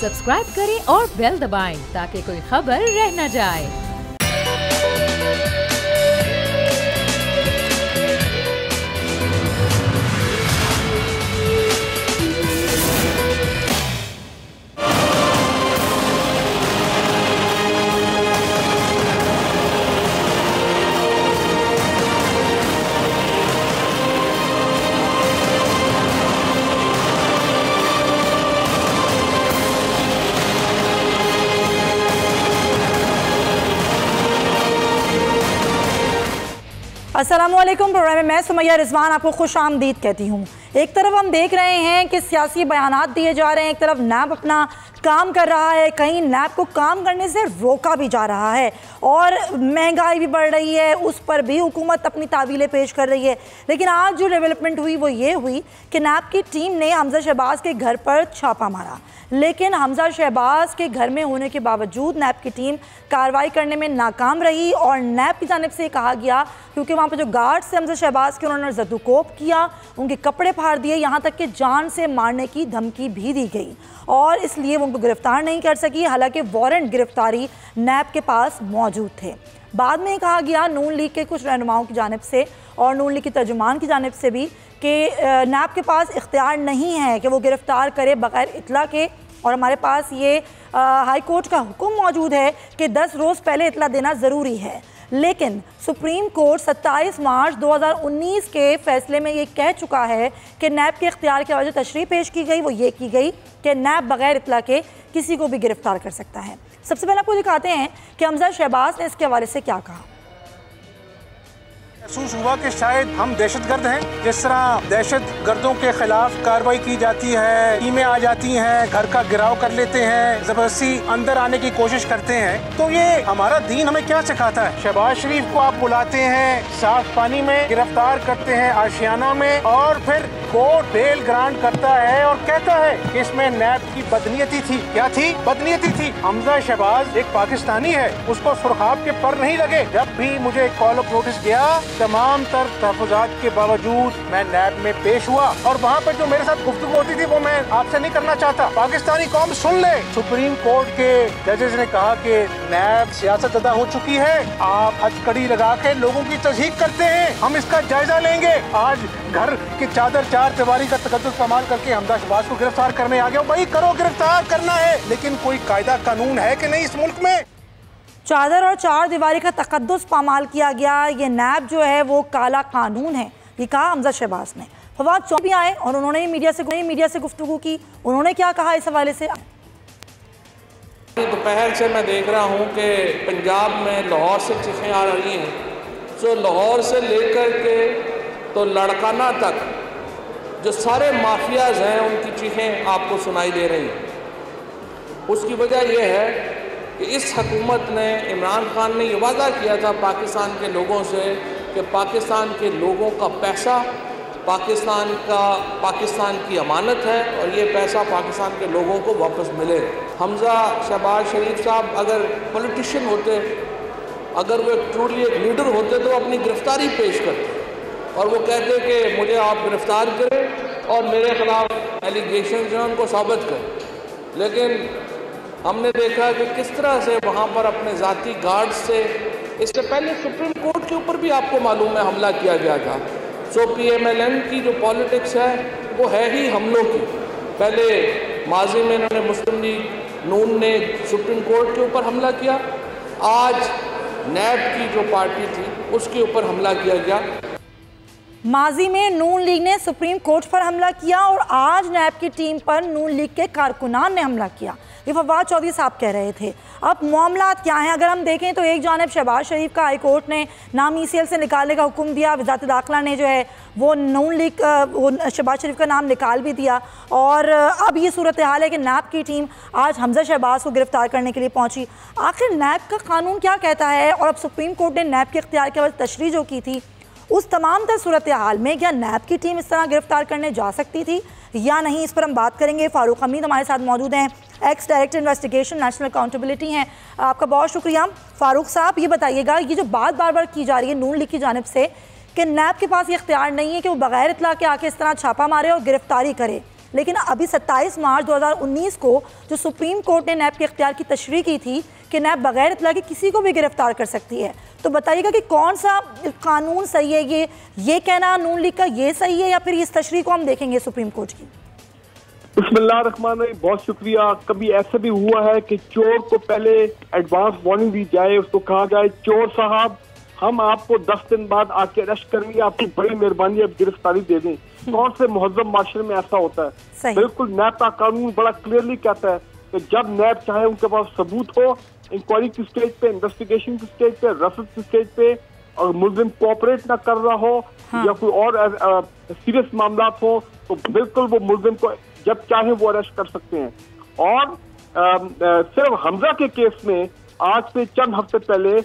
Subscribe करें और bell दबाएं ताकि कोई खबर रह न जाए। अस्सलामुअलैकुम। प्रोग्राम में मैं सुमैया रिजवान आपको खुश आमदीद कहती हूँ। एक तरफ हम देख रहे हैं कि सियासी बयानात दिए जा रहे हैं, एक तरफ नैब अपना काम कर रहा है, कहीं नैब को काम करने से रोका भी जा रहा है और महंगाई भी बढ़ रही है, उस पर भी हुकूमत अपनी तावीलें पेश कर रही है। लेकिन आज जो डेवलपमेंट हुई वो ये हुई कि नैब की टीम ने हमजा शहबाज के घर पर छापा मारा, लेकिन हमजा शहबाज के घर में होने के बावजूद नैब की टीम कार्रवाई करने में नाकाम रही और नैब की जानिब से कहा गया, क्योंकि वहाँ पर जो गार्ड्स थे हमजा शहबाज के, उन्होंने जद्दोकोप किया, उनके कपड़े फाड़ दिए, यहाँ तक कि जान से मारने की धमकी भी दी गई और इसलिए वो उनको गिरफ्तार नहीं कर सकी, हालांकि वारंट गिरफ्तारी नैब के पास मौजूद थे। बाद में कहा गया नून लीग के कुछ रहनुमाओं की जानिब से और नून लीग के तर्जुमान की जानिब से भी कि नैब के पास इख्तियार नहीं है कि वो गिरफ्तार करे बग़ैर इतला के, और हमारे पास ये हाई कोर्ट का हुक्म मौजूद है कि 10 रोज़ पहले इतला देना ज़रूरी है। लेकिन सुप्रीम कोर्ट 27 मार्च 2019 के फैसले में ये कह चुका है कि नैब के इख्तियार की वजह तशरीह पेश की गई, वो ये की गई कि नैब बग़ैर इतला के किसी को भी गिरफ्तार कर सकता है। सबसे पहले आपको दिखाते हैं कि हमजा शहबाज ने इसके हवाले से क्या कहा। महसूस हुआ कि शायद हम दहशतगर्द हैं। जिस तरह दहशत गर्दों के खिलाफ कार्रवाई की जाती है, टीमें आ जाती हैं, घर का गिराव कर लेते हैं, जबरदस्ती अंदर आने की कोशिश करते हैं, तो ये हमारा दीन हमें क्या सिखाता है। शहबाज शरीफ को आप बुलाते हैं, साफ पानी में गिरफ्तार करते हैं, आशियाना में, और फिर कोर्ट बेल ग्रांट करता है और कहता है कि इसमें नैब की बदनीयती थी। क्या थी? बदनीयती थी। हमजा शहबाज एक पाकिस्तानी है, उसको सुरखाब के पर नहीं लगे। जब भी मुझे कॉल ऑफ नोटिस गया, तमाम तर तहफ़्फ़ुज़ात के बावजूद मैं नैब में पेश हुआ और वहाँ पर जो मेरे साथ गुफ्तगू होती थी वो मैं आपसे नहीं करना चाहता। पाकिस्तानी कौम सुन ले, सुप्रीम कोर्ट के जजेस ने कहा कि नैब सियासत अदा हो चुकी है, आप हथकड़ी लगा के लोगों की तस्दीक करते हैं, हम इसका जायजा लेंगे। आज घर की चादर चार दीवारी का तकद्दुस पामाल करके हमजा शहबाज को गिरफ्तार करने आ गया। भाई करो, गिरफ्तार करना है, लेकिन कोई कायदा कानून है कि नहीं इस मुल्क में? चादर और चार दीवारी का तकद्दुस पामाल किया गया, ये नैब जो है वो काला कानून है, ये कहा हमजा शहबाज ने। फवाद चौधरी आए और उन्होंने मीडिया से गुफ्तगू की। उन्होंने क्या कहा इस हवाले से? दोपहर से मैं देख रहा हूँ कि पंजाब में लाहौर से चीखें आ रही हैं, जो लाहौर से लेकर के तो लड़काना तक जो सारे माफियाज हैं उनकी चीखें आपको सुनाई दे रही हैं। उसकी वजह यह है कि इस हुकूमत ने, इमरान खान ने ये वादा किया था पाकिस्तान के लोगों से कि पाकिस्तान के लोगों का पैसा पाकिस्तान की अमानत है और ये पैसा पाकिस्तान के लोगों को वापस मिले। हमजा शहबाज शरीफ साहब अगर पॉलिटिशियन होते, अगर वो ट्रूली एक लीडर होते तो अपनी गिरफ्तारी पेश करते और वो कहते कि मुझे आप गिरफ्तार करें और मेरे ख़िलाफ़ एलिगेशन जो हैं उनको साबित करें। लेकिन हमने देखा कि किस तरह से वहाँ पर अपने ज़ाती गार्ड से, इससे पहले सुप्रीम कोर्ट के ऊपर भी आपको मालूम है हमला किया गया था। सो PMLN की जो पॉलिटिक्स है वो है ही हमलों की। पहले माजी में इन्होंने मुस्लिम लीग नून ने सुप्रीम कोर्ट के ऊपर हमला किया, आज नैब की जो पार्टी थी उसके ऊपर हमला किया गया। माजी में नून लीग ने सुप्रीम कोर्ट पर हमला किया और आज नैब की टीम पर नून लीग के कारकुनान ने हमला किया, ये फवाद चौधरी साहब कह रहे थे। अब मामला क्या हैं अगर हम देखें तो एक जानिब शहबाज शरीफ का हाई कोर्ट ने नाम ECL से निकालने का हुक्म दिया, वज़ारत दाखिला ने जो है वो नून लीग शहबाज शरीफ का नाम निकाल भी दिया और अब ये सूरत हाल है कि नैब की टीम आज हमजा शहबाज को गिरफ्तार करने के लिए पहुंची। आखिर नैब का कानून क्या कहता है और अब सुप्रीम कोर्ट ने नैब के इख्तियार के बाद तशरीह जो की थी, उस तमाम तर सूरत हाल में क्या नैब की टीम इस तरह गिरफ्तार करने जा सकती थी या नहीं, इस पर हम बात करेंगे। फारूक हमीद हमारे साथ मौजूद हैं, ex director investigation national accountability हैं। आपका बहुत शुक्रिया फारूक साहब। ये बताइएगा, ये जो बात बार बार की जा रही है नून लीग की जानिब से कि नैब के पास ये इख्तियार नहीं है कि वो बगैर इतला के आके इस तरह छापा मारे और गिरफ्तारी करे, लेकिन अभी 27 मार्च 2019 को जो सुप्रीम कोर्ट ने नैब के इख्तियार की तशरीह की थी कि नैब बगैर इत्तला के किसी को भी गिरफ्तार कर सकती है, तो बताइएगा कि कौन सा कानून सही है? ये कहना नून लीग का ये सही है या फिर इस तशरीह को हम देखेंगे सुप्रीम कोर्ट की? बिस्मिल्लाहिर्रहमानिर्रहीम, बहुत शुक्रिया। कभी ऐसा भी हुआ है कि चोर को पहले एडवांस वार्निंग दी जाए, उसको कहा जाए चोर साहब हम आपको 10 दिन बाद आके अरेस्ट करेंगे, आपकी बड़ी मेहरबानी, अब गिरफ्तारी दे दें। कौन से मुहज्जम माशरे में ऐसा होता है? बिल्कुल नैब का कानून बड़ा क्लियरली कहता है कि जब नैब चाहे उनके पास सबूत हो, इंक्वायरी की स्टेज पे, इन्वेस्टिगेशन की स्टेज पे, रसद की स्टेज पे, और मुलजिम कोऑपरेट ना कर रहा हो या कोई और सीरियस मामला हो, तो बिल्कुल वो मुलजिम को जब चाहे वो अरेस्ट कर सकते हैं। और सिर्फ हमजा के केस में आज से चंद हफ्ते पहले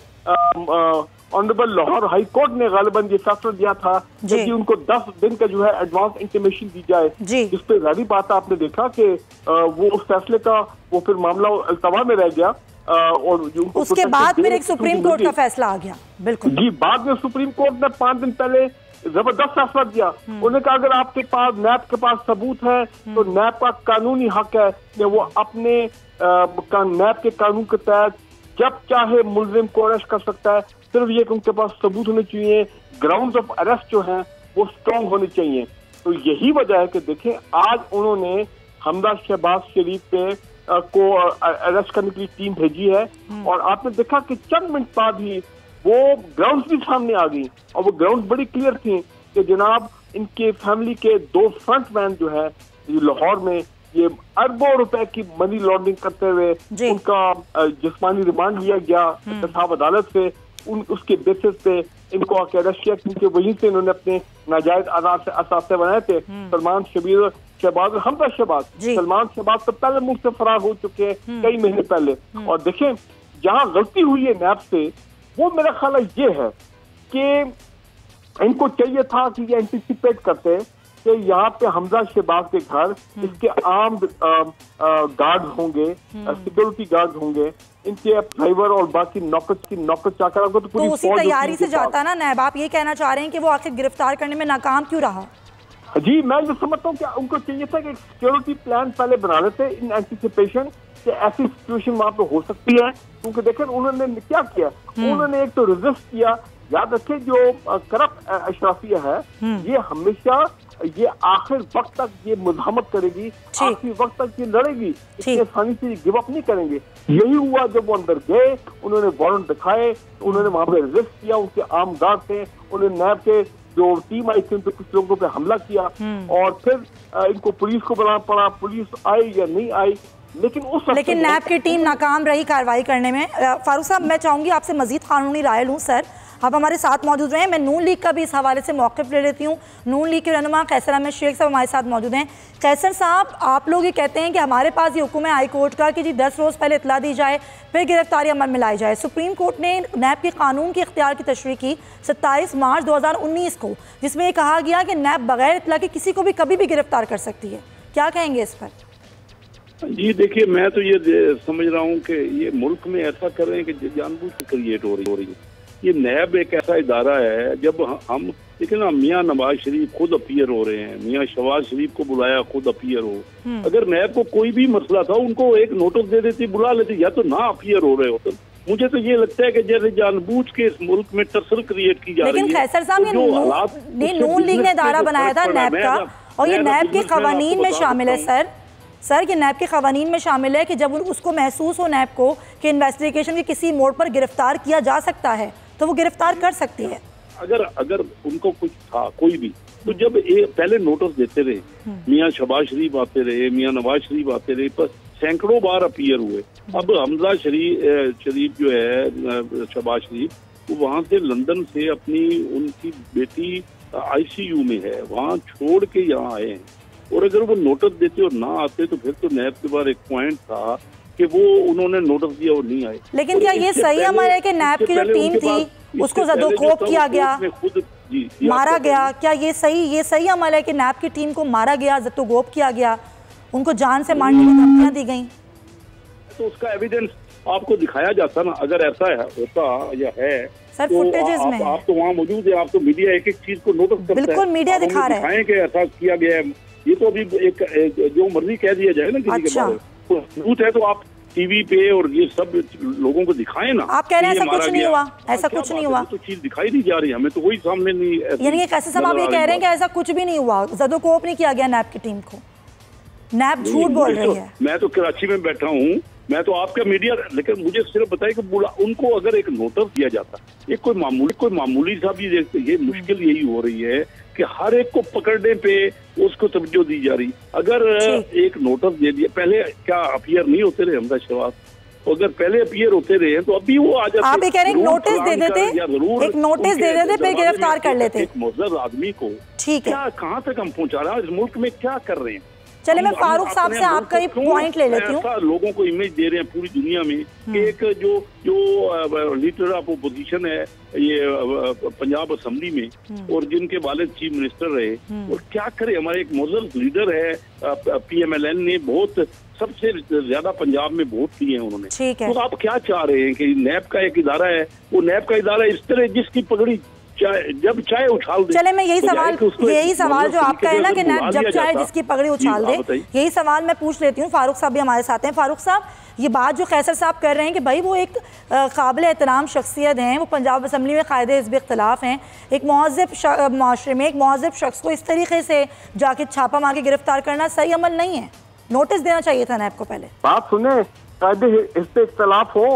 ऑनरेबल लाहौर हाई कोर्ट ने गालिबन ये फैसला दिया था कि उनको 10 दिन का जो है एडवांस इंटीमेशन दी जाए, जिस पे जारी बात आपने देखा कि वो उस फैसले का वो फिर मामला अल्तवा में रह गया और उसके बाद फिर एक सुप्रीम कोर्ट का फैसला आ गया। बिल्कुल जी, बाद में सुप्रीम कोर्ट ने 5 दिन पहले जबरदस्त फैसला दिया। उन्होंने कहा अगर आपके पास नैब के पास सबूत है तो नैब का कानूनी हक है कि वो अपने नैब के कानून के तहत जब चाहे मुलजिम को अरेस्ट कर सकता है। सिर्फ ये कि उनके पास सबूत होने चाहिए, ग्राउंड्स ऑफ अरेस्ट जो हैं वो स्ट्रॉन्ग होने चाहिए। तो यही वजह है कि देखें आज उन्होंने हमजा शहबाज शरीफ पे को अरेस्ट करने के लिए टीम भेजी है और आपने देखा कि चंद मिनट बाद ही वो ग्राउंड्स भी सामने आ गई और वो ग्राउंड्स बड़ी क्लियर थी कि जनाब इनके फैमिली के 2 फ्रंटमैन जो है लाहौर में ये अरबों रुपए की मनी लॉन्ड्रिंग करते हुए उनका जिस्मानी रिमांड लिया गया इंतखाब अदालत से। उसके बेसिस पे इनको आके अरेस्ट किया क्योंकि वहीं से इन्होंने अपने नाजायज असासे बनाए थे। सलमान शहबाज और हमजा शहबाज, सलमान शहबाज तो पहले मुल्क से फरार हो चुके हैं कई महीने पहले। और देखें जहां गलती हुई है नैब से वो मेरा ख्याल ये है कि इनको चाहिए था कि ये एंटिसिपेट करते कि यहाँ पे हमजा शहबाज के घर इसके आर्म्ड गार्ड होंगे, सिक्योरिटी गार्ड होंगे, इनके ड्राइवर और बाकी नौकर चाकर को तो उसी तैयारी से जाता ना नैब। आप ये कहना चाह रहे हैं कि वो आखिर गिरफ्तार करने में नाकाम क्यों रहा? जी मैं ये समझता हूँ कि उनको चाहिए था कि सिक्योरिटी प्लान पहले बना लेते इन एंटिसिपेशन कि ऐसी सिचुएशन वहां पे हो सकती है। क्योंकि देखें उन्होंने क्या किया, उन्होंने एक तो रेजिस्ट किया। याद रखें जो करप्ट अशराफिया है ये हमेशा ये आखिर वक्त तक ये मुजाहमत करेगी, आखिरी वक्त तक ये लड़ेगी, इतनी आसानी से गिव अप नहीं करेंगे। यही हुआ जब वो अंदर गए, उन्होंने वारंट दिखाए, उन्होंने वहां पे रेजिस्ट किया, उनके आर्म गार्ड थे, उन्होंने नैब के जो टीम आई थी उन पे कुछ लोगों पे हमला किया और फिर इनको पुलिस को बुलाना पड़ा। पुलिस आई या नहीं आई लेकिन नैब की टीम नाकाम रही कार्रवाई करने में। फारूक साहब मैं चाहूंगी आपसे मजीद कानूनी राय लूँ। सर आप हमारे साथ मौजूद रहे हैं। मैं नून लीग का भी इस हवाले से मौक़िफ़ ले लेती हूँ। नून लीग के रहनुमा कैसर अहमद शेख साहब हमारे साथ मौजूद हैं। कैसर साहब आप लोग ये कहते हैं कि हमारे पास ये हुक्म है हाई कोर्ट का कि जी 10 रोज़ पहले इतला दी जाए फिर गिरफ्तारी अमल में लाई जाए। सुप्रीम कोर्ट ने नैब के कानून के इख्तियार की तशरीह की 27 मार्च 2019 को, जिसमें ये कहा गया कि नैब बगैर इतला के किसी को भी कभी भी गिरफ्तार कर सकती है। क्या कहेंगे इस पर? जी देखिए मैं तो ये समझ रहा हूँ कि ये मुल्क में ऐसा कर रहे हैं कि जानबूझ के क्रिएट हो रही है। ये नैब एक ऐसा इदारा है जब हम देखिए ना मियाँ नवाज शरीफ खुद अपीयर हो रहे हैं, मियाँ शहबाज शरीफ को बुलाया खुद अपीयर हो। अगर नैब को कोई भी मसला था उनको एक नोटिस दे देती, बुला लेती, या तो ना अपीयर हो रहे होते। मुझे तो ये लगता है कि जैसे जानबूझ के इस मुल्क में टसल क्रिएट की जा रही है। लेकिन खैसर साहब नून लीग ने इदारा बनाया था नैब का और ये नैब के कवानीन में शामिल है। सर ये नैब के कवानीन में शामिल है कि जब उसको महसूस हो नैब को कि इन्वेस्टिगेशन के किसी मोड़ पर गिरफ्तार किया जा सकता है तो वो गिरफ्तार कर सकती है। अगर उनको कुछ था कोई भी तो जब पहले नोटिस देते रहे, मियाँ शहबाज शरीफ आते रहे, मियाँ नवाज शरीफ आते रहे, पर सैकड़ों बार अपीयर हुए। अब हमजा शरीफ जो है शहबाज शरीफ वो वहाँ से लंदन से अपनी उनकी बेटी ICU में है, वहाँ छोड़ के यहाँ आए हैं। और अगर वो नोटिस देते और ना आते तो फिर तो नैब के बाद एक पॉइंट था कि वो उन्होंने नोटिस दिया और नहीं आए। लेकिन क्या ये सही अमल है कि नैब की जो टीम थी उसको ज़दोखोब किया गया, मारा गया? क्या ये सही अमल है कि नैब की टीम को मारा गया, ज़दोखोब किया गया, उनको जान से मारने की धमकियां दी गई? तो उसका एविडेंस आपको दिखाया जाता ना, अगर ऐसा होता या है सर फुटेजेस में आप तो वहाँ मौजूद है, आप तो मीडिया एक एक चीज को नोटिस करता है। बिल्कुल मीडिया दिखा रहा है कि ऐसा किया गया है, ये तो अभी एक जो मर्जी कह दिया जाए ना किसी के बारे में, तो सबूत है तो आप टीवी पे और ये सब लोगों को दिखाएं ना। आप कह रहे हैं ऐसा कुछ नहीं हुआ, ऐसा कुछ नहीं हुआ, तो चीज दिखाई नहीं जा रही हमें, तो वही सामने नहीं। यानी कि कैसे साहब आप ये कह रहे हैं कि ऐसा कुछ भी नहीं हुआ, ज़दोकोप नहीं किया गया नैब की टीम को, नैब झूठ बोल रही है। मैं तो कराची में बैठा हूँ, मैं तो आपका मीडिया, लेकिन मुझे सिर्फ बताइए कि उनको अगर एक नोटिस दिया जाता, एक कोई मामूली सा भी देखते, ये मुश्किल यही हो रही है कि हर एक को पकड़ने पे उसको तवज्जो दी जा रही। अगर एक नोटिस दे दिया, पहले क्या अपीयर नहीं होते रहे हमजा शहबाज, अगर पहले अपीयर होते रहे तो अभी वो आ जाते। आप ये कह रहे हैं नोटिस दे देते, एक नोटिस दे देते फिर गिरफ्तार कर लेते एक मुअज़्ज़र आदमी को। ठीक है, क्या कहाँ तक हम पहुँचा रहे हैं, इस मुल्क में क्या कर रहे हैं। चले मैं फारूक साहब से आपका एक पॉइंट ले लेती हूँ। लोगों को इमेज दे रहे हैं पूरी दुनिया में कि एक जो लीडर ऑफ ओपोजिशन है ये पंजाब असेंबली में, और जिनके वालिद चीफ मिनिस्टर रहे, और क्या करे, हमारे एक मुअज़्ज़ज़ लीडर है PMLN ने बहुत सबसे ज्यादा पंजाब में वोट दिए हैं उन्होंने। तो आप क्या चाह रहे हैं कि नैब का एक इदारा है, वो नैब का इदारा इस तरह जिसकी पगड़ी जब चाहे उछाल दे। चले मैं यही सवाल जो आपका है ना कि नैब जब चाहे जिसकी पगड़ी उछाल दे, यही सवाल मैं पूछ लेती हूँ। फारूक साहब भी हमारे साथ हैं। फारूक साहब, ये बात जो कैसर साहब कर रहे हैं कि भाई वो एक काबिल एहतराम शख्सियत हैं, वो पंजाब असम्बली में कायदे हिज़्ब इख्तिलाफ हैं, एक मुहज़्ज़ब माशरे में एक मुहज़्ज़ब शख्स को इस तरीके से जाके छापा मार के गिरफ्तार करना सही अमल नहीं है, नोटिस देना चाहिए था नैब को पहले। बात सुने, कायदे हिज़्ब इख्तिलाफ हो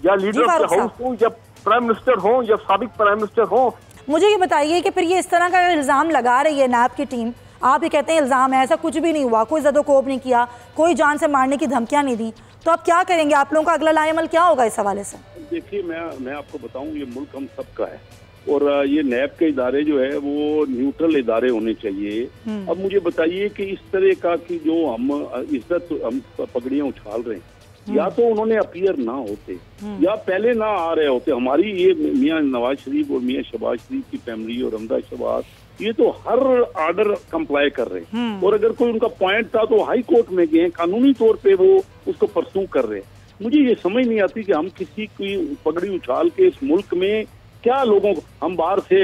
या लीडर ऑफ द हाउस हो या प्राइम मिनिस्टर हो या साबिक प्राइम मिनिस्टर हो, मुझे ये बताइए कि फिर ये इस तरह का इल्ज़ाम लगा रही है नैब की टीम, आप ये कहते हैं इल्ज़ाम है, ऐसा कुछ भी नहीं हुआ, कोई ज़दोकोप नहीं किया, कोई जान से मारने की धमकियां नहीं दी, तो आप क्या करेंगे, आप लोगों का अगला लाएमल क्या होगा इस हवाले से? देखिए, मैं आपको बताऊं, ये मुल्क हम सबका है और ये नैब के इदारे जो है वो न्यूट्रल इदारे होने चाहिए। अब मुझे बताइए कि इस तरह का कि जो हम इज्जत हम पगड़ियां उछाल रहे हैं, या तो उन्होंने अपीयर ना होते या पहले ना आ रहे होते। हमारी ये मियां नवाज शरीफ और मियां शहबाज शरीफ की फैमिली और हमजा शहबाज, ये तो हर ऑर्डर कंप्लाई कर रहे हैं, और अगर कोई उनका पॉइंट था तो हाई कोर्ट में गए, कानूनी तौर पे वो उसको परसू कर रहे हैं। मुझे ये समझ नहीं आती कि हम किसी की पगड़ी उछाल के इस मुल्क में क्या लोगों को, हम बाहर से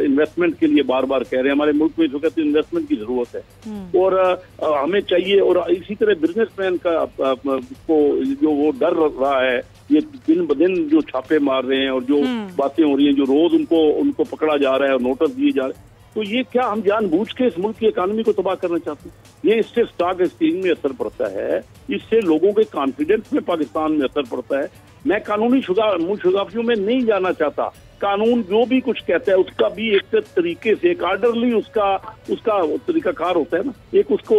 इन्वेस्टमेंट के लिए बार बार कह रहे हैं, हमारे मुल्क में जो कहते हैं इन्वेस्टमेंट की जरूरत है और हमें चाहिए, और इसी तरह बिजनेसमैन का को जो वो डर रहा है, ये दिन ब दिन जो छापे मार रहे हैं और जो बातें हो रही हैं, जो रोज उनको पकड़ा जा रहा है और नोटिस दिए जा रहे हैं, तो ये क्या हम जानबूझ के इस मुल्क की इकानमी को तबाह करना चाहते हैं? ये इससे स्टॉक एक्सचेंज में असर पड़ता है, इससे लोगों के कॉन्फिडेंस में पाकिस्तान में असर पड़ता है। मैं कानूनी शुगाफियों में नहीं जाना चाहता, कानून जो भी कुछ कहता है उसका भी एक तरीके से, एक ऑर्डरली उसका तरीकाकार होता है ना, एक उसको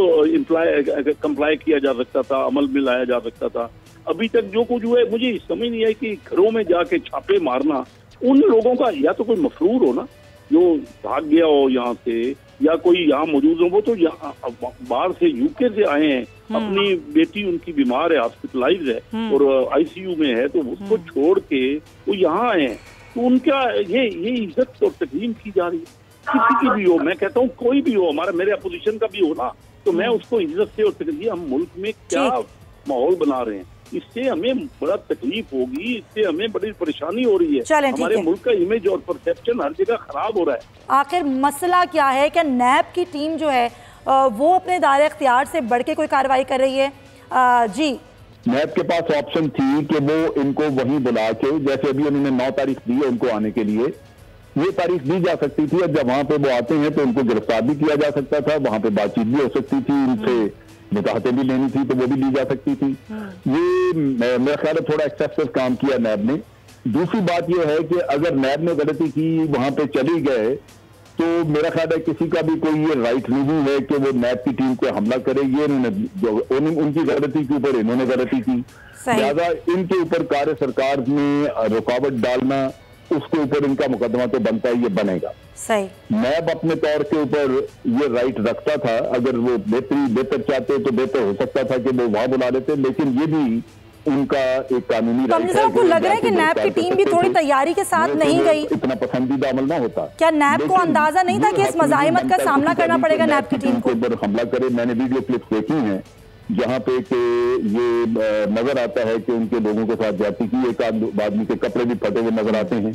कंप्लाई किया जा सकता था, अमल में लाया जा सकता था। अभी तक जो कुछ हुआ है, मुझे समझ नहीं आई कि घरों में जाके छापे मारना, उन लोगों का या तो कोई मफरूर हो ना जो भाग गया हो यहाँ से, या कोई यहाँ मौजूद हो, वो तो यहाँ बाहर से यूके से आए हैं, अपनी बेटी उनकी बीमार है, हॉस्पिटलाइज है और ICU में है, तो उसको छोड़ के वो यहाँ आए हैं, तो उनका ये इज्जत और तकलीम की जा रही है। किसी की भी हो, मैं कहता हूँ कोई भी हो, मेरे अपोजिशन का भी हो ना, तो मैं उसको इज्जत से और तकलीम, हम मुल्क में क्या माहौल बना रहे हैं, इससे हमें बड़ा तकलीफ होगी, इससे हमें बड़ी परेशानी हो रही है। हमारे मुल्क का इमेज और परसेप्शन हर जगह खराब हो रहा है। आखिर मसला क्या है? क्या नैब की टीम जो है वो अपने दायरे इख्तियार से बढ़ के कोई कार्रवाई कर रही है? जी, नैब के पास ऑप्शन थी कि वो इनको वहीं बुला के, जैसे अभी उन्होंने 9 तारीख दी है उनको आने के लिए, ये तारीख दी जा सकती थी, और जब वहां पे वो आते हैं तो उनको गिरफ्तार भी किया जा सकता था, वहां पे बातचीत भी हो सकती थी, उनसे निकाहतें भी लेनी थी तो वो भी ली जा सकती थी। ये मेरा ख्याल है थोड़ा एक्सेसिव काम किया नैब ने। दूसरी बात ये है कि अगर नैब ने गलती की, वहां पे चली गए, तो मेरा ख्याल है किसी का भी कोई ये राइट नहीं है कि वो नैब की टीम को हमला करे। ये उनकी गलती के ऊपर इन्होंने गलती की, लिहाजा इनके ऊपर कार्य सरकार में रुकावट डालना, उसके ऊपर इनका मुकदमा तो बनता है, ये बनेगा। सही, नैब अपने तौर के ऊपर ये राइट रखता था, अगर वो बेहतर चाहते तो बेहतर हो सकता था कि वो वहां बुला लेते, लेकिन ये भी उनका एक कानूनी राइट है। आपको लग रहा है कि नैब की टीम भी थोड़ी तैयारी के साथ नहीं गई? इतना पसंदीदा अमल ना होता। क्या नैब को अंदाजा नहीं था कि इस मज़ाहिमत का सामना करना पड़ेगा नैब की टीम को? हमला करे, मैंने वीडियो क्लिप्स देखी हैं जहाँ पे कि ये नजर आता है कि उनके लोगों के साथ जाती की, एक आदमी के कपड़े भी फटे हुए नजर आते हैं,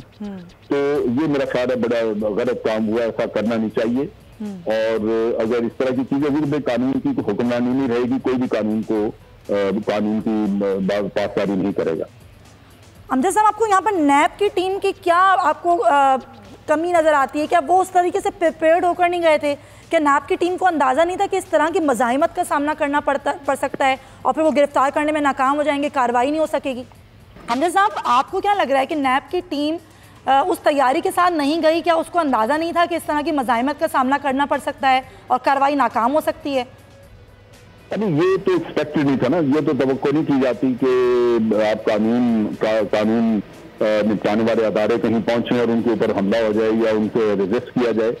तो ये मेरा ख्याल है बड़ा गलत काम हुआ, ऐसा करना नहीं चाहिए। और अगर इस तरह की चीजें भी कानून की हुक्मरानी नहीं रहेगी, कोई भी कानून की पासदारी नहीं करेगा। अमजद साहब, आपको यहाँ पर नैब की टीम की क्या आपको कमी नज़र आती है? क्या वो उस तरीके से प्रिपेयर्ड होकर नहीं गए थे? क्या नैब की टीम को अंदाज़ा नहीं था कि इस तरह की मज़ाहिमत का सामना करना पड़ सकता है और फिर वो गिरफ्तार करने में नाकाम हो जाएंगे, कार्रवाई नहीं हो सकेगी? अमजद साहब, आपको क्या लग रहा है कि नैब की टीम उस तैयारी के साथ नहीं गई? क्या उसको अंदाज़ा नहीं था कि इस तरह की मज़ाहिमत का सामना करना पड़ सकता है और कार्रवाई नाकाम हो सकती है? अभी ये तो एक्सपेक्टेड नहीं था ना, ये तो तवक्को नहीं की जाती कि आप कानून निपटाने वाले अदारे कहीं पहुंचे और उनके ऊपर हमला हो जाए या उनको रेजिस्ट किया जाए,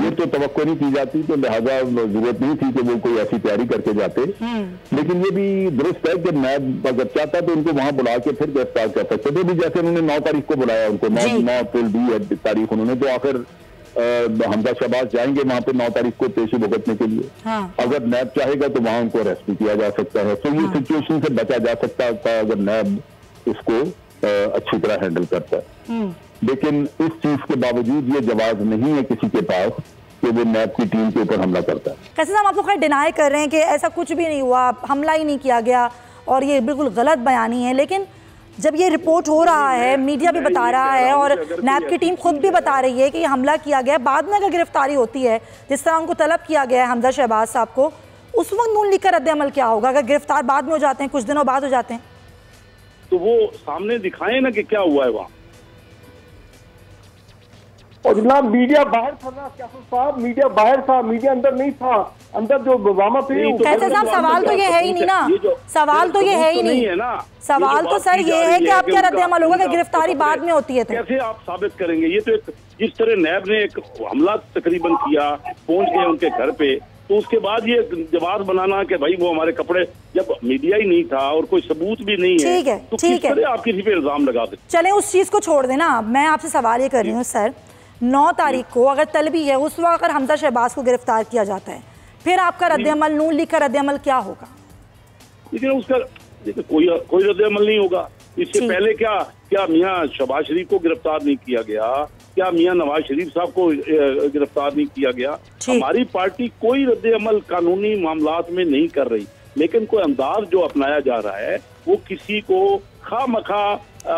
ये तो तवक्को नहीं की जाती। तो लिहाजा जरूरत नहीं थी कि वो कोई ऐसी तैयारी करके जाते। लेकिन ये भी दुरुस्त है कि नैब अगर चाहता तो उनको वहां बुला के फिर गिरफ्तार कर सकते थे। भी जैसे उन्होंने 9 तारीख को बुलाया, उनको 9 अप्रैल दी तारीख उन्होंने, तो आखिर हमजा शहबाज जाएंगे वहां पे 9 तारीख को पेशी भुगतने के लिए। अगर नैब चाहेगा तो वहां उनको अरेस्ट भी किया जा सकता है। तो ये सिचुएशन से बचा जा सकता था अगर नैब इसको अच्छी तरह हैंडल करता है। लेकिन इस चीज के बावजूद ये जवाब नहीं है किसी के पास कि वो नैब की टीम के ऊपर हमला करता है। कैसे साहब, आप लोग खैर डिनाई कर रहे हैं कि ऐसा कुछ भी नहीं हुआ, हमला ही नहीं किया गया और ये बिल्कुल गलत बयानी है, लेकिन जब ये रिपोर्ट हो रहा है, मीडिया भी बता रहा है और नैब की टीम खुद भी बता रही है कि हमला किया गया, बाद में अगर गिरफ्तारी होती है जिस तरह उनको तलब किया गया है हमजा शहबाज साहब को, उस वक्त नून लीग का रद्द-ए-अमल क्या होगा? अगर गिरफ्तार बाद में हो जाते हैं, कुछ दिनों बाद हो जाते हैं, तो वो सामने दिखाए ना कि क्या हुआ है वहाँ। और जनाब मीडिया बाहर था ना सियासत साहब, मीडिया बाहर था, मीडिया अंदर नहीं था। अंदर जो वामा पे कैसे साहब, सवाल तो ये है ही नहीं ना, सवाल तो ये है ही नहीं, सवाल तो सर ये है कि आप क्या रद्द-ए-अमल होगा कि गिरफ्तारी बाद में होती है तो कैसे आप साबित करेंगे? ये तो एक जिस तरह नैब ने एक हमला तकरीबन किया, पहुंच गए उनके घर पे, तो उसके बाद ये जवाब बनाना कि भाई वो हमारे कपड़े, जब मीडिया ही नहीं था और कोई सबूत भी नहीं है, तो किस तरह आप किसी पे इल्जाम लगा दें? चलें उस चीज को छोड़ देना। मैं आपसे सवाल ये कर रही हूँ सर, 9 तारीख को अगर तलबी है, उस वक्त अगर हमजा शहबाज को गिरफ्तार किया जाता है, फिर आपका रद्द-ए-अमल, नून लीग का रद्द-ए-अमल क्या होगा? लेकिन उसका कोई रद्द-ए-अमल नहीं होगा। इससे पहले क्या मियाँ शहबाज शरीफ को गिरफ्तार नहीं किया गया? क्या मियाँ नवाज शरीफ साहब को गिरफ्तार नहीं किया गया? हमारी पार्टी कोई रद्द-ए-अमल कानूनी मामलात में नहीं कर रही, लेकिन कोई अंदाज जो अपनाया जा रहा है वो किसी को खामखा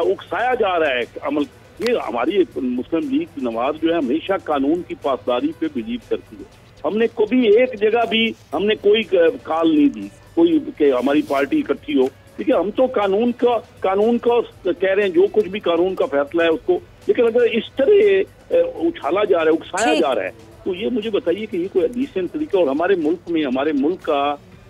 उकसाया जा रहा है अमल। ये हमारी मुस्लिम लीग नवाज जो है हमेशा कानून की पासदारी पे बिलीव करती है। हमने कभी एक जगह भी हमने कोई कॉल नहीं दी कोई कि हमारी पार्टी इकट्ठी हो। देखिए, हम तो कानून का कह रहे हैं, जो कुछ भी कानून का फैसला है उसको, लेकिन अगर इस तरह उछाला जा रहा है, उकसाया जा रहा है, तो ये मुझे बताइए कि ये कोई डिसेंट तरीका, और हमारे मुल्क में हमारे मुल्क का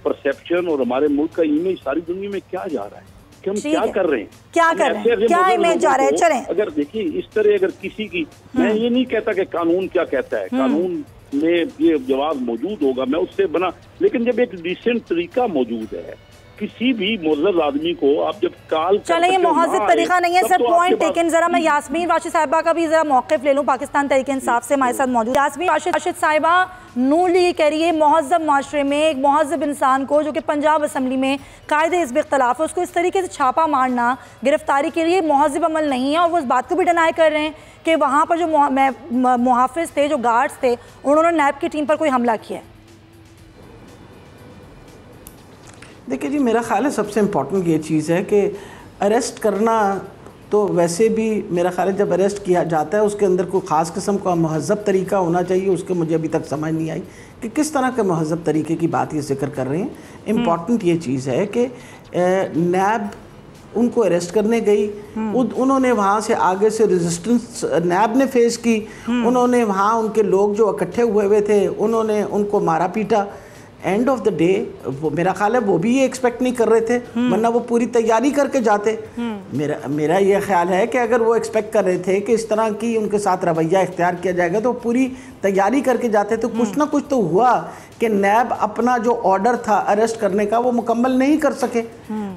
परसेप्शन और हमारे मुल्क का इमेज सारी दुनिया में क्या जा रहा है कि हम क्या कर रहे हैं, क्या इमेज जा रहा है? चलें, अगर देखिए इस तरह अगर किसी की, मैं ये नहीं कहता कि कानून क्या कहता है, कानून में ये जवाब मौजूद होगा, मैं उससे बना, लेकिन जब एक डिसेंट तरीका मौजूद है किसी भी मुअज़्ज़ज़ आदमी को, आप जब कॉल चले, ये मुहज़्ज़ब तरीका नहीं है सर, पॉइंट टेकन। जरा मैं यास्मीन राशिद साहिबा का भी जरा मौक़िफ़ ले लूँ, पाकिस्तान तहरीक इंसाफ से हमारे साथ मौजूद। यास्मीन राशिद साहिबा, नून लीग कह रही है मुहज़्ज़ब माशरे में एक मुहज़्ज़ब इंसान को जो कि पंजाब असम्बली में कायदे हिज़्ब इख्तिलाफ है, उसको इस तरीके से छापा मारना गिरफ्तारी के लिए मुहज़्ज़ब अमल नहीं है, और वो इस बात को भी डिनाई कर रहे हैं कि वहाँ पर जो मुहाफ़िज़ थे, जो गार्ड्स थे, उन्होंने नैब की टीम पर कोई हमला किया है। देखिए जी, मेरा ख्याल है सबसे इम्पॉर्टेंट ये चीज़ है कि अरेस्ट करना तो वैसे भी मेरा ख्याल है जब अरेस्ट किया जाता है उसके अंदर कोई ख़ास किस्म का महज़्ज़ब तरीका होना चाहिए। उसके मुझे अभी तक समझ नहीं आई कि किस तरह के महज़्ज़ब तरीके की बात ये जिक्र कर रहे हैं। इम्पॉर्टेंट ये चीज़ है कि नैब उनको अरेस्ट करने गई, उन्होंने वहाँ से आगे से रेजिस्टेंस नैब ने फेस की, उन्होंने वहाँ उनके लोग जो इकट्ठे हुए थे उन्होंने उनको मारा पीटा। एंड ऑफ द डे वो मेरा ख्याल है वो भी ये एक्सपेक्ट नहीं कर रहे थे, वरना वो पूरी तैयारी करके जाते। मेरा ये ख्याल है कि अगर वो एक्सपेक्ट कर रहे थे कि इस तरह की उनके साथ रवैया इख्तियार किया जाएगा तो पूरी तैयारी करके जाते। तो कुछ ना कुछ तो हुआ कि नैब अपना जो ऑर्डर था अरेस्ट करने का वो मुकम्मल नहीं कर सके।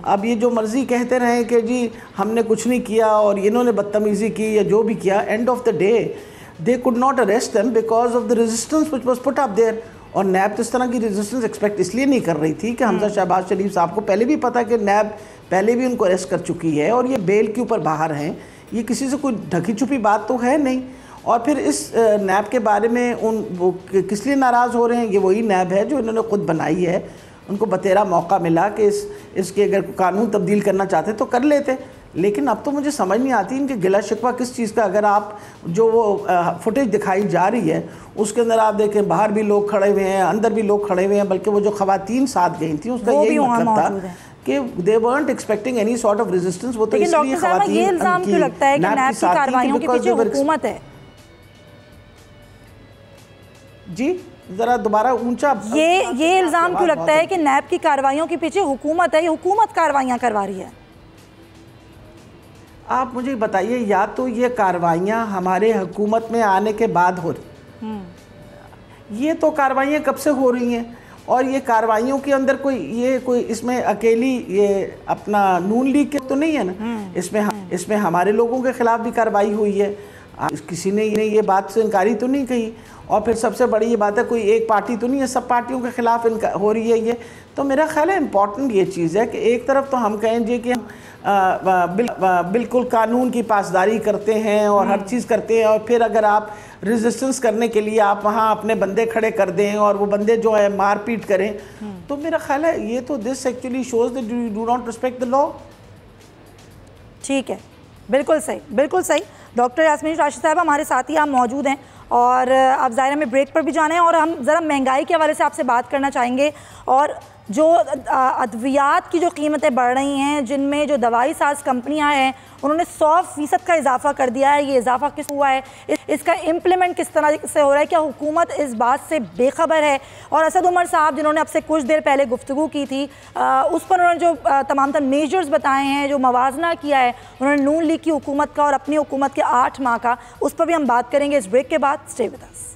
अब ये जो मर्जी कहते रहे कि जी हमने कुछ नहीं किया और इन्होंने बदतमीज़ी की या जो भी किया, end of the day they could not arrest them because of the resistance which was put up there. और नैब तो इस तरह की रेजिस्टेंस एक्सपेक्ट इसलिए नहीं कर रही थी कि हमजा शहबाज शरीफ साहब को पहले भी पता कि नैब पहले भी उनको अरेस्ट कर चुकी है और ये बेल के ऊपर बाहर हैं, ये किसी से कोई ढकी छुपी बात तो है नहीं। और फिर इस नैब के बारे में वो किस लिए नाराज़ हो रहे हैं? ये वही नैब है जो इन्होंने ख़ुद बनाई है। उनको बतेरा मौका मिला कि इसके अगर कानून तब्दील करना चाहते तो कर लेते, लेकिन अब तो मुझे समझ नहीं आती इनके गिला शिकवा किस चीज़ का। अगर आप जो वो फुटेज दिखाई जा रही है उसके अंदर आप देखें बाहर भी लोग खड़े हुए हैं, अंदर भी लोग खड़े हुए हैं, बल्कि वो जो खवातीन साथ गई थी उसका यही मतलब था कि they weren't expecting any sort of resistance। वो तो इसलिए खवातीन ये इल्ज़ाम क्यों लगता है कि नैब की कार्रवाइयों के पीछे हुकूमत है? जी जरा दोबारा ऊंचा। ये इल्ज़ाम क्यों लगता है कि नैब की कार्रवाइयों के पीछे हुकूमत है? ये हुकूमत कार्रवाइयाँ करवा रही है। आप मुझे बताइए, या तो ये कार्रवाइयाँ हमारे हुकूमत में आने के बाद हो रही, ये तो कार्रवाइयाँ कब से हो रही हैं, और ये कार्रवाइयों के अंदर कोई इसमें अकेली ये अपना नून लीग के तो नहीं है ना, इसमें हमारे लोगों के खिलाफ भी कार्रवाई हुई है। किसी ने ये बात से इनकारी तो नहीं कही। और फिर सबसे बड़ी ये बात है कोई एक पार्टी तो नहीं है, सब पार्टियों के खिलाफ हो रही है ये। तो मेरा ख्याल है इम्पॉर्टेंट ये चीज़ है कि एक तरफ तो हम कहें जी कि हम बिल्कुल कानून की पासदारी करते हैं और हर चीज़ करते हैं, और फिर अगर आप रेजिस्टेंस करने के लिए आप वहाँ अपने बंदे खड़े कर दें और वो बंदे जो है मारपीट करें, तो मेरा ख्याल है ये तो this actually shows that you do not respect the law. ठीक है, बिल्कुल सही, बिल्कुल सही। डॉक्टर यास्मीन राशिद साहब हमारे साथ ही आप मौजूद हैं, और आप ज़ाहिर में ब्रेक पर भी जाना है, और हम ज़रा महंगाई के हवाले से आपसे बात करना चाहेंगे। और जो अद्वियात की जो कीमतें बढ़ रही हैं, जिनमें जो दवाई साज कंपनियां हैं उन्होंने 100% का इजाफा कर दिया है, ये इजाफा किस हुआ है, इसका इम्प्लीमेंट किस तरह से हो रहा है, क्या हुकूमत इस बात से बेखबर है? और असद उमर साहब जिन्होंने आपसे कुछ देर पहले गुफ्तगू की थी, उस पर उन्होंने जो तमाम तर मेजर्स बताए हैं, जो मवाजना किया है उन्होंने नून लीग की हुकूमत का और अपनी हुकूमत के 8 माह का, उस पर भी हम बात करेंगे इस ब्रेक के बाद। Stay with us.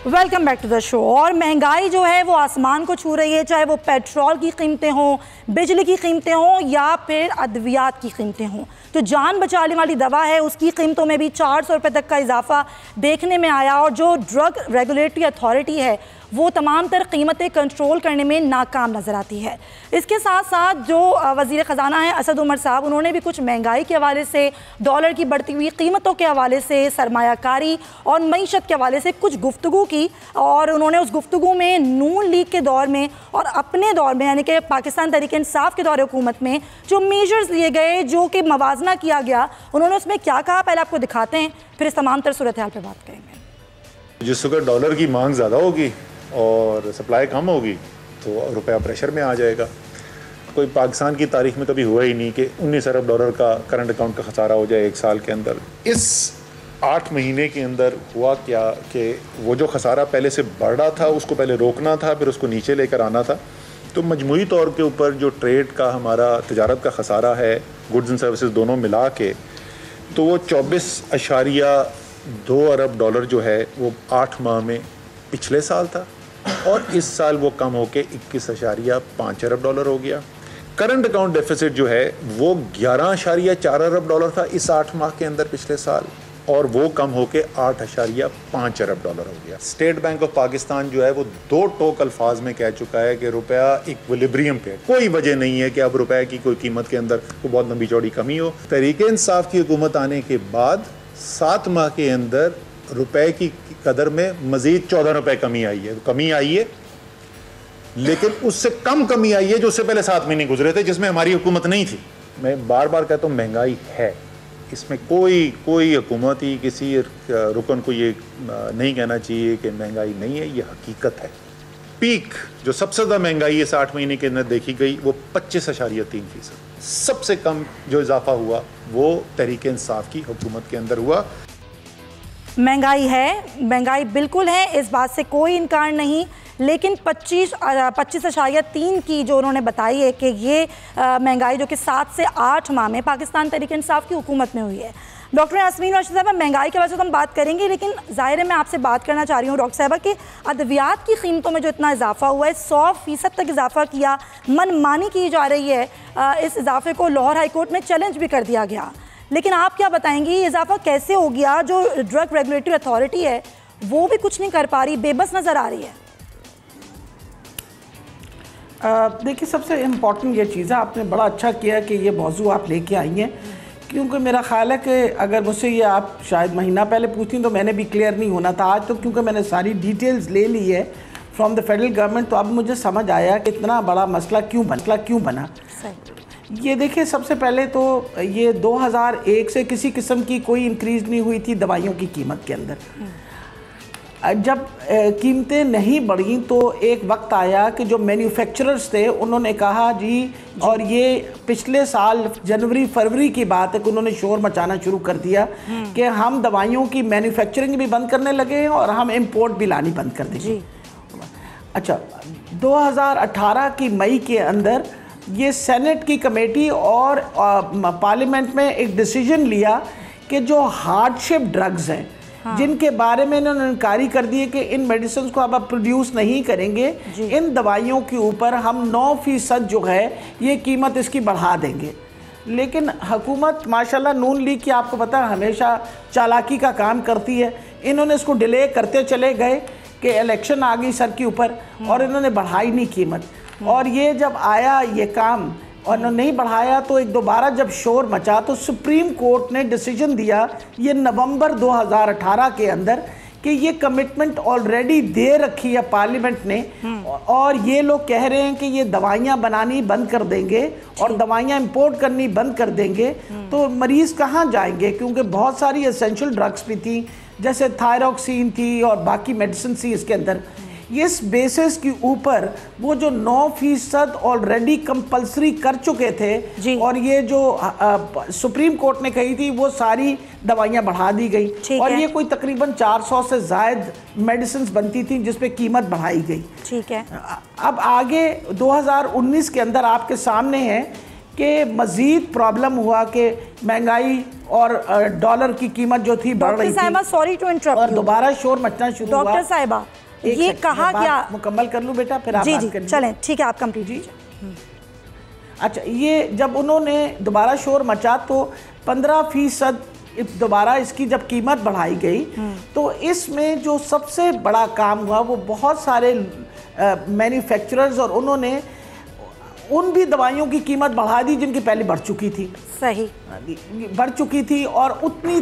Welcome back to the show. और महंगाई जो है वो आसमान को छू रही है, चाहे वो पेट्रोल की कीमतें हों, बिजली की कीमतें हों, या फिर अद्वियात की कीमतें हों। तो जान बचाने वाली दवा है उसकी कीमतों में भी 400 रुपये तक का इजाफा देखने में आया, और जो ड्रग रेगुलेटरी अथॉरिटी है वो तमाम तर कीमतें कंट्रोल करने में नाकाम नज़र आती है। इसके साथ साथ जो वज़ीर ख़जाना है असद उमर साहब, उन्होंने भी कुछ महंगाई के हवाले से, डॉलर की बढ़ती हुई कीमतों के हवाले से, सरमायाकारी और मईशत के हवाले से कुछ गुफ्तगू की, और उन्होंने उस गुफ्तगू में नून लीग के दौर में और अपने दौर में यानी कि पाकिस्तान तहरीक इंसाफ के दौर हुकूमत में जो मेजर्स लिए गए, जो कि मवाजना किया गया, उन्होंने उसमें क्या कहा पहले आपको दिखाते हैं, फिर इस तमाम तर सूरत हाल पर बात करेंगे। जिस वक्त डॉलर की मांग ज़्यादा होगी और सप्लाई कम होगी तो रुपया प्रेशर में आ जाएगा। कोई पाकिस्तान की तारीख में कभी हुआ ही नहीं कि 19 अरब डॉलर का करंट अकाउंट का खसारा हो जाए एक साल के अंदर। इस 8 महीने के अंदर हुआ क्या कि वो जो खसारा पहले से बढ़ रहा था उसको पहले रोकना था, फिर उसको नीचे लेकर आना था। तो मजमूई तौर के ऊपर जो ट्रेड का हमारा तजारत का खसारा है, गुड्स एंड सर्विसेज दोनों मिला के, तो वो 24.2 अरब डॉलर जो है वो 8 माह में पिछले साल था, और इस साल वो कम होके 21.5 अरब डॉलर हो गया। करंट अकाउंट डेफिसिट जो है वो 11.4 अरब डॉलर था इस 8 माह के अंदर पिछले साल, और वो कम होके 8.5 अरब डॉलर हो गया। स्टेट बैंक ऑफ पाकिस्तान जो है वो 2 टोक अल्फाज में कह चुका है कि रुपया इक्विलिब्रियम पे, कोई वजह नहीं है कि अब रुपए की कोई कीमत के अंदर कोई बहुत लंबी चौड़ी कमी हो। तहरीक इंसाफ की हुकूमत आने के बाद 7 माह के अंदर रुपए की कदर में मजीद 14 रुपए कमी आई है, लेकिन उससे कम कमी आई है जो उससे पहले 7 महीने गुजरे थे जिसमें हमारी हुकूमत नहीं थी। मैं बार बार कहता हूँ महंगाई है, इसमें कोई हुकूमत ही किसी रुकन को ये नहीं कहना चाहिए कि महंगाई नहीं है, ये हकीकत है। पीक जो सबसे ज़्यादा महंगाई है 60 महीने के अंदर देखी गई वो 25.3%। सबसे कम जो इजाफा हुआ वो तहरीक इंसाफ की हुकूमत के अंदर हुआ। महंगाई है, महंगाई बिल्कुल है, इस बात से कोई इनकार नहीं, लेकिन 25.3 की जो उन्होंने बताई है कि ये महंगाई जो कि 7 से 8 माह में पाकिस्तान तहरीक इंसाफ की हुकूमत में हुई है। डॉक्टर यास्मीन रशीद साहब, महंगाई के वजह से हम बात करेंगे, लेकिन जाहिर है मैं आपसे बात करना चाह रही हूँ डॉक्टर साहबा कि अद्वियात की कीमतों में जो इतना इजाफा हुआ है, 100% तक इजाफा किया, मनमानी की जा रही है, इस इजाफे को लाहौर हाई कोर्ट में चैलेंज भी कर दिया गया। लेकिन आप क्या बताएंगी ये इजाफा कैसे हो गया? जो ड्रग रेगुलेटरी अथॉरिटी है वो भी कुछ नहीं कर पा रही, बेबस नज़र आ रही है। देखिए, सबसे इम्पॉर्टेंट ये चीज़ है, आपने बड़ा अच्छा किया कि ये मौजू आप लेके आई हैं, क्योंकि मेरा ख्याल है कि अगर मुझसे ये आप शायद महीना पहले पूछती तो मैंने भी क्लियर नहीं होना था। आज तो क्योंकि मैंने सारी डिटेल्स ले ली है फ्रॉम द फेडरल गवर्नमेंट, तो अब मुझे समझ आया कि इतना बड़ा मसला क्यों बना। ये देखिए, सबसे पहले तो ये 2001 से किसी किस्म की कोई इंक्रीज़ नहीं हुई थी दवाइयों की कीमत के अंदर। जब कीमतें नहीं बढ़ी तो एक वक्त आया कि जो मैन्युफैक्चरर्स थे उन्होंने कहा जी, और ये पिछले साल जनवरी फरवरी की बात है कि उन्होंने शोर मचाना शुरू कर दिया कि हम दवाइयों की मैन्युफैक्चरिंग भी बंद करने लगे हैं और हम इंपोर्ट भी लानी बंद कर देंगे। अच्छा, 2018 की मई के अंदर ये सेनेट की कमेटी और पार्लियामेंट में एक डिसीजन लिया कि जो हार्डशिप ड्रग्स हैं, जिनके बारे में इन्होंने इंक्वायरी कर दी है कि इन मेडिसिन को अब आप प्रोड्यूस नहीं करेंगे, इन दवाइयों के ऊपर हम 9% जो है ये कीमत इसकी बढ़ा देंगे। लेकिन हुकूमत माशाल्लाह नून लीग की आपको पता है हमेशा चालाकी का काम करती है। इन्होंने इसको डिले करते चले गए कि इलेक्शन आ गई सर के ऊपर और इन्होंने बढ़ाई नहीं कीमत। और ये जब आया ये काम और नहीं बढ़ाया तो एक दोबारा जब शोर मचा तो सुप्रीम कोर्ट ने डिसीजन दिया ये नवंबर 2018 के अंदर कि ये कमिटमेंट ऑलरेडी दे रखी है पार्लियामेंट ने, और ये लोग कह रहे हैं कि ये दवाइयाँ बनानी बंद कर देंगे और दवाइयाँ इंपोर्ट करनी बंद कर देंगे। तो मरीज़ कहाँ जाएंगे? क्योंकि बहुत सारी एसेंशियल ड्रग्स भी थी, जैसे थायरॉक्सिन थी और बाकी मेडिसिन थी इसके अंदर। इस बेसिस के ऊपर वो जो 9% ऑलरेडी कंपलसरी कर चुके थे और ये जो सुप्रीम कोर्ट ने कही थी वो सारी दवाइयाँ बढ़ा दी गई और ये कोई तकरीबन 400 से ज़ायद मेडिसिन बनती थी जिस पे कीमत बढ़ाई गई। ठीक है, अब आगे 2019 के अंदर आपके सामने है कि मज़ीद प्रॉब्लम हुआ कि महंगाई और डॉलर की कीमत जो थी बढ़ रही थी। सॉरी टू इंटरप्ट, और दोबारा शोर मचना शुरू हुआ। डॉक्टर साहिबा ये कहा क्या, मुकम्मल कर लूँ बेटा फिर आप बात करिए। चलें, ठीक है, आप कंप्लीट कीजिए। अच्छा, ये जब उन्होंने दोबारा शोर मचा तो 15% दोबारा इसकी जब कीमत बढ़ाई गई तो इसमें जो सबसे बड़ा काम हुआ वो बहुत सारे मैन्युफैक्चरर्स और उन्होंने उन भी दवाइयों की कीमत बढ़ा दी जिनकी पहले बढ़ चुकी थी। सही, बढ़ चुकी थी और उतनी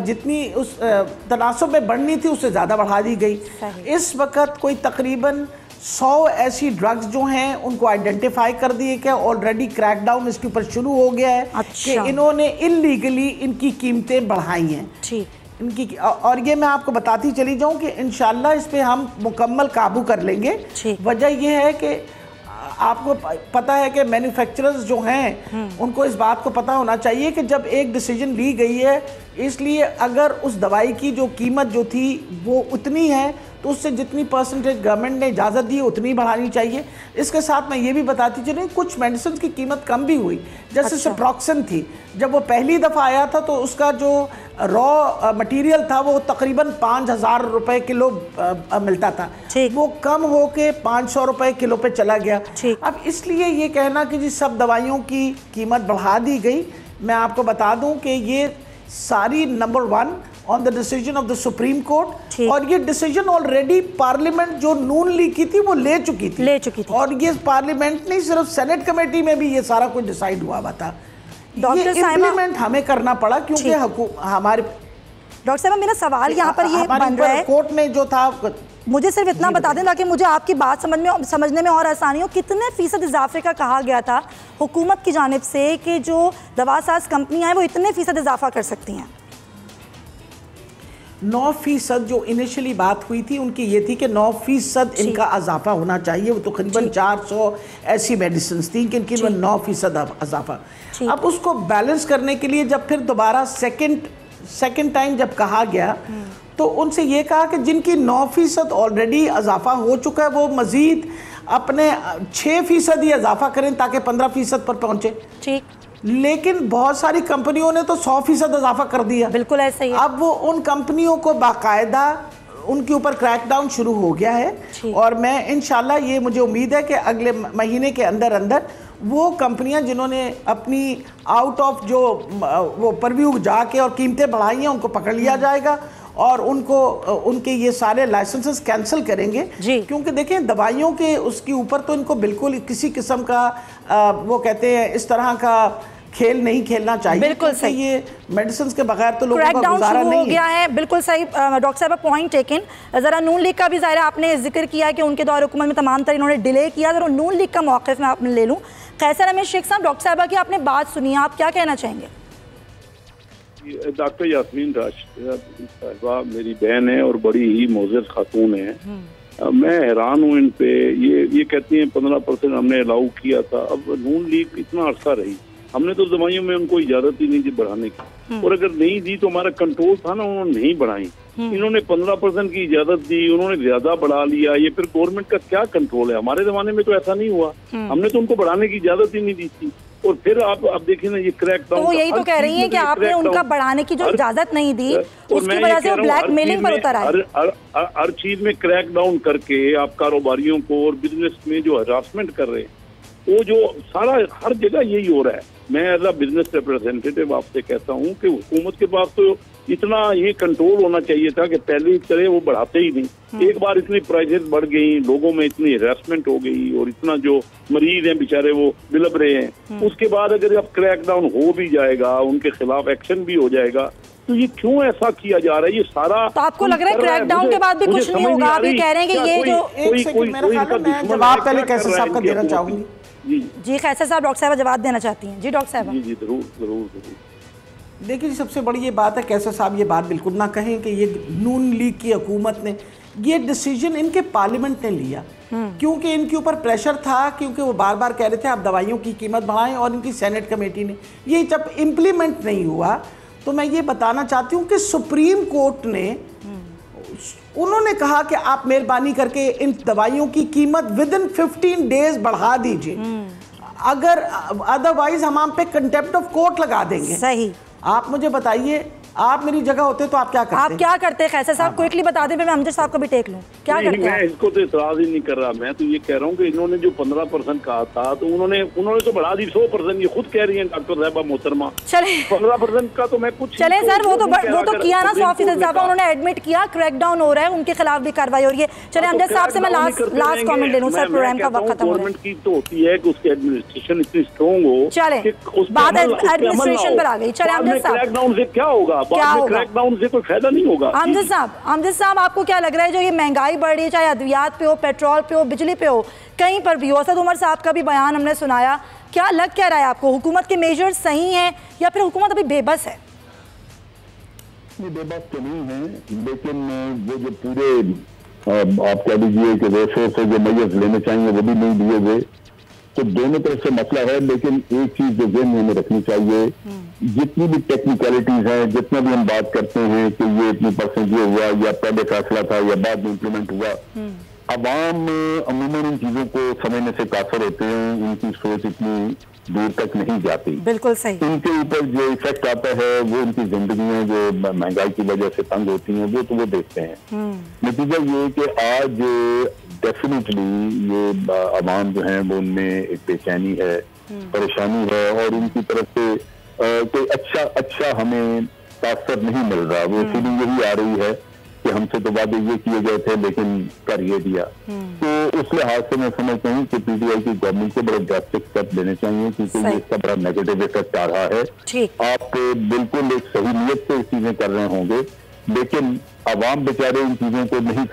जितनी उस तनासब में बढ़नी थी उससे ज़्यादा बढ़ा दी गई। इस वक्त कोई तकरीबन 100 ऐसी ड्रग्स जो हैं उनको आइडेंटिफाई कर दिए कि ऑलरेडी क्रैकडाउन इसके ऊपर शुरू हो गया है। अच्छा। कि इन्होंने इलीगली इनकी कीमतें बढ़ाई हैं। ठीक, इनकी, और ये मैं आपको बताती चली जाऊँ कि इंशाल्लाह इस पर हम मुकम्मल काबू कर लेंगे। वजह यह है कि आपको पता है कि मैन्युफैक्चरर्स जो हैं उनको इस बात को पता होना चाहिए कि जब एक डिसीजन ली गई है, इसलिए अगर उस दवाई की जो कीमत जो थी वो उतनी है तो उससे जितनी परसेंटेज गवर्नमेंट ने इजाज़त दी उतनी बढ़ानी चाहिए। इसके साथ मैं ये भी बताती चलूँ कुछ मेडिसिन की कीमत कम भी हुई, जैसे सिप्रोक्सिन थी। जब वो पहली दफ़ा आया था तो उसका जो रॉ मटेरियल था वो तकरीबन 5,000 रुपये किलो मिलता था, वो कम हो के 500 रुपये किलो पे चला गया। अब इसलिए ये कहना कि जी सब दवाइयों की कीमत बढ़ा दी गई, मैं आपको बता दूं कि ये सारी number 1 on the decision of the supreme court, और ये डिसीजन ऑलरेडी पार्लियामेंट जो नून लीग की थी वो ले चुकी थी। और ये पार्लियामेंट नहीं सिर्फ सेनेट कमेटी में भी ये सारा कुछ डिसाइड हुआ था। ये इम्प्लीमेंट हमें करना पड़ा क्योंकि हमारे डॉक्टर साहब मेरा सवाल यहाँ पर ये बन रहा है, कोर्ट ने जो था, मुझे सिर्फ इतना बता दें ताकि मुझे आपकी बात समझने में और आसानी हो, कितने फीसद इजाफे का कहा गया था हुकूमत की जानिब से कि जो दवासाज कंपनियां हैं वो इतने फीसद इजाफा कर सकती हैं? 9% जो इनिशियली बात हुई थी उनकी ये थी कि 9% इनका इजाफा होना चाहिए। वो तकरीबन 400 ऐसी मेडिसिन थी कि इनकी 9% इजाफा। अब उसको बैलेंस करने के लिए जब फिर दोबारा सेकेंड टाइम जब कहा गया तो उनसे ये कहा कि जिनकी 9% ऑलरेडी इजाफा हो चुका है वो मज़ीद अपने 6% ही इजाफा करें ताकि 15% पर पहुँचे। ठीक, लेकिन बहुत सारी कंपनियों ने तो 100% इजाफा कर दिया। बिल्कुल ऐसा ही है। अब वो उन कंपनियों को बाकायदा उनके ऊपर क्रैकडाउन शुरू हो गया है और मैं इंशाल्लाह ये मुझे उम्मीद है कि अगले महीने के अंदर अंदर वो कंपनियां जिन्होंने अपनी आउट ऑफ जो वो परव्यू जाके और कीमतें बढ़ाई हैं उनको पकड़ लिया जाएगा और उनको उनके ये सारे लाइसेंसेस कैंसिल करेंगे क्योंकि देखें दवाइयों के उसके ऊपर तो इनको बिल्कुल किसी किस्म का वो कहते हैं इस तरह का खेल नहीं खेलना चाहिए। बिल्कुल सही। ये मेडिसिन के बगैर तो लोगों का गुजारा नहीं हो गया है। बिल्कुल सही डॉक्टर साहब, पॉइंट टेकन। जरा नून लीग का भी ज़ाहिर आपने जिक्र किया कि उनके दौर हुकूमत में तमाम तरह इन्होंने डिले किया। जरा नून लीग का मौक़िफ़ मैं आपने ले लूँ। कैसर अहमद शेख साहब, डॉक्टर साहबा की आपने बात सुनी, आप क्या कहना चाहेंगे? डॉक्टर यास्मीन राशिद साहिबा मेरी बहन है और बड़ी ही मोअज़्ज़ज़ खातून है। मैं हैरान हूँ इन पे। ये कहती हैं 15% हमने अलाउ किया था। अब नून लीग इतना अरसा रही, हमने तो दवाइयों में उनको इजाजत ही नहीं दी बढ़ाने की, और अगर नहीं दी तो हमारा कंट्रोल था ना, उन्होंने नहीं बढ़ाई। इन्होंने 15% की इजाजत दी, उन्होंने ज्यादा बढ़ा लिया। ये फिर गवर्नमेंट का क्या कंट्रोल है? हमारे जमाने में तो ऐसा नहीं हुआ, हमने तो उनको बढ़ाने की इजाजत ही नहीं दी थी। और फिर आप देखिए ना, ये क्रैकडाउन, तो वो यही तो कह रही है कि आपने उनका बढ़ाने की जो इजाजत नहीं दी, उसकी वजह से वो ब्लैकमेलिंग पर उतर आए। हर चीज में क्रैकडाउन करके आप कारोबारियों को और बिजनेस में जो हरासमेंट कर रहे हैं, वो जो सारा हर जगह यही हो रहा है। मैं एज अ बिजनेस रिप्रेजेंटेटिव आपसे कहता हूँ कि हुकूमत के पास तो इतना ये कंट्रोल होना चाहिए था कि पहले की तरह वो बढ़ाते ही नहीं। एक बार इतनी प्राइसेस बढ़ गई, लोगों में इतनी हरासमेंट हो गई और इतना जो मरीज हैं बेचारे वो बिलब रहे हैं, उसके बाद अगर अब क्रैकडाउन हो भी जाएगा, उनके खिलाफ एक्शन भी हो जाएगा, तो ये क्यों ऐसा किया जा रहा है? ये सारा तो आपको लग रहा है क्रैकडाउन के बाद भी कुछ नहीं होगा? आप ये कह रहे हैं कि ये जो जवाब पहले कैसर साहब का देना चाहूंगी। जी कैसर साहब, डॉक्टर साहब जवाब देना चाहती हैं। जी डॉक्टर साहब। जी जरूर जरूर। देखिए जी, सबसे बड़ी ये बात है, कैसर साहब ये बात बिल्कुल ना कहें कि ये नून लीग की हुकूमत ने ये डिसीजन इनके पार्लियामेंट ने लिया, क्योंकि इनके ऊपर प्रेशर था, क्योंकि वो बार बार कह रहे थे आप दवाइयों की कीमत बढ़ाएं, और इनकी सेनेट कमेटी ने ये जब इम्प्लीमेंट नहीं हुआ, तो मैं ये बताना चाहती हूँ कि सुप्रीम कोर्ट ने उन्होंने कहा कि आप मेहरबानी करके इन दवाइयों की कीमत विदिन 15 डेज बढ़ा दीजिए, अगर अदरवाइज हम आप पे कंटेम्प्ट ऑफ कोर्ट लगा देंगे। सही। आप मुझे बताइए, आप मेरी जगह होते तो आप क्या करते? आप क्या करते? कैसर साहब क्विकली बता दें, मैं अमजद साहब को भी टेक लूं। क्या करते हैं? मैं इसको तो इतराज ही नहीं कर रहा। मैं तो ये कह रहा हूँ कि इन्होंने जो 15% कहा था, तो उन्होंने तो बढ़ा दी 100%। ये खुद कह रही हैं डॉक्टर साहबा मोहतरमा। चले 15% का तो मैं कुछ चले सर, वो तो किया ना 100% इजाफा, उन्होंने एडमिट किया क्रैकडाउन हो रहा है, उनके खिलाफ भी कार्रवाई हो रही है। चले अमजद साहब से मैं लास्ट कमेंट ले लूं सर, प्रोग्राम का वक्त खत्म हो रहा है। गवर्नमेंट की तो होती है कि उसकी एडमिनिस्ट्रेशन इतनी स्ट्रांग हो। चले बात एडमिनिस्ट्रेशन पर आ गई। चले अमजद साहब, क्रैकडाउन से क्या होगा? क्रैकडाउन से कोई फायदा नहीं होगा। अमजद साहब, आपको क्या लग रहा है जो ये महंगाई बढ़ रही है, चाहे अद्वियात पे हो, पेट्रोल पे हो, बिजली पे हो, कहीं पर भी हो, असद उमर साहब का भी बयान हमने सुनाया, क्या लग क्या रहा है आपको? हुकूमत के मेजर्स सही हैं या फिर हुकूमत अभी बेबस है? बेबस तो नहीं है, लेकिन वो जो पूरे आप कह लीजिए कि रेशो से जो मेजर्स लेने चाहिए वो भी नहीं दिए गए, तो दोनों तरफ से मसला है। लेकिन एक चीज जो ज़हन में रखनी चाहिए, जितनी भी टेक्निकलिटीज हैं, जितना भी हम बात करते हैं कि ये इतनी परसेंट ये हुआ या पहले फैसला था या बाद में इम्प्लीमेंट हुआ, अवाम अमूमन इन चीजों को समझने से काफिर होते हैं, उनकी सोच इतनी दूर तक नहीं जाती। बिल्कुल सही। इनके ऊपर जो इफेक्ट आता है वो उनकी जिंदगी जो महंगाई की वजह से तंग होती हैं, वो तो वो देखते हैं। नतीजा ये कि आज डेफिनेटली ये अवाम जो है वो उनमें एक बेचैनी है, परेशानी है, और उनकी तरफ से कोई अच्छा हमें तासर नहीं मिल रहा। वो फीलिंग यही आ रही है कि हमसे तो वादे ये किए गए थे लेकिन कर ये दिया। तो उस लिहाज से मैं समझता हूँ कि पीटीआई की गवर्नमेंट को बड़े ड्रास्टिक स्टेप लेने चाहिए, क्योंकि ये इसका बड़ा नेगेटिव इफेक्ट आ रहा है। आप बिल्कुल एक सही नीयत से चीजें कर रहे होंगे, लेकिन अवाम बेचारे इन चीजों को नहीं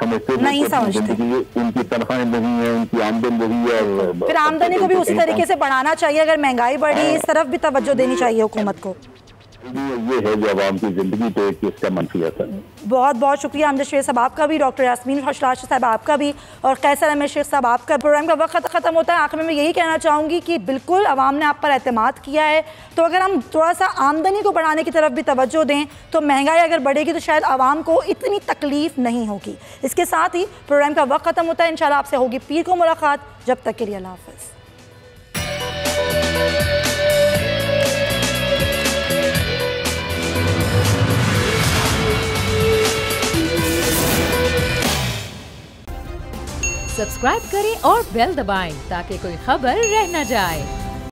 समझते। उनकी तनख्वाहें नहीं है, उनकी आमदन वही है, फिर आमदनी को भी उसी तरीके से बढ़ाना चाहिए। अगर महंगाई बढ़ी, इस तरफ भी तवज्जो देनी चाहिए हुकूमत को। ये है जो आवाम की जिंदगी पे इसका मंफी असर। बहुत बहुत शुक्रिया अमजद शेख साहब आपका भी, डॉक्टर यास्मीन राशिद साहब आपका भी, और कैसर अहमद शेख साहब आपका। प्रोग्राम का वक्त ख़त्म होता है। आखिर में मैं यही कहना चाहूँगी कि बिल्कुल आवाम ने आप पर एतमाद किया है, तो अगर हम थोड़ा सा आमदनी को बढ़ाने की तरफ भी तवज्जो दें, तो महंगाई अगर बढ़ेगी तो शायद आवाम को इतनी तकलीफ नहीं होगी। इसके साथ ही प्रोग्राम का वक्त ख़त्म होता है। इंशाल्लाह आपसे होगी पीर को मुलाकात। जब तक के लिए अल्लाह हाफ़िज़। सब्सक्राइब करें और बेल दबाएं ताकि कोई खबर रह न जाए।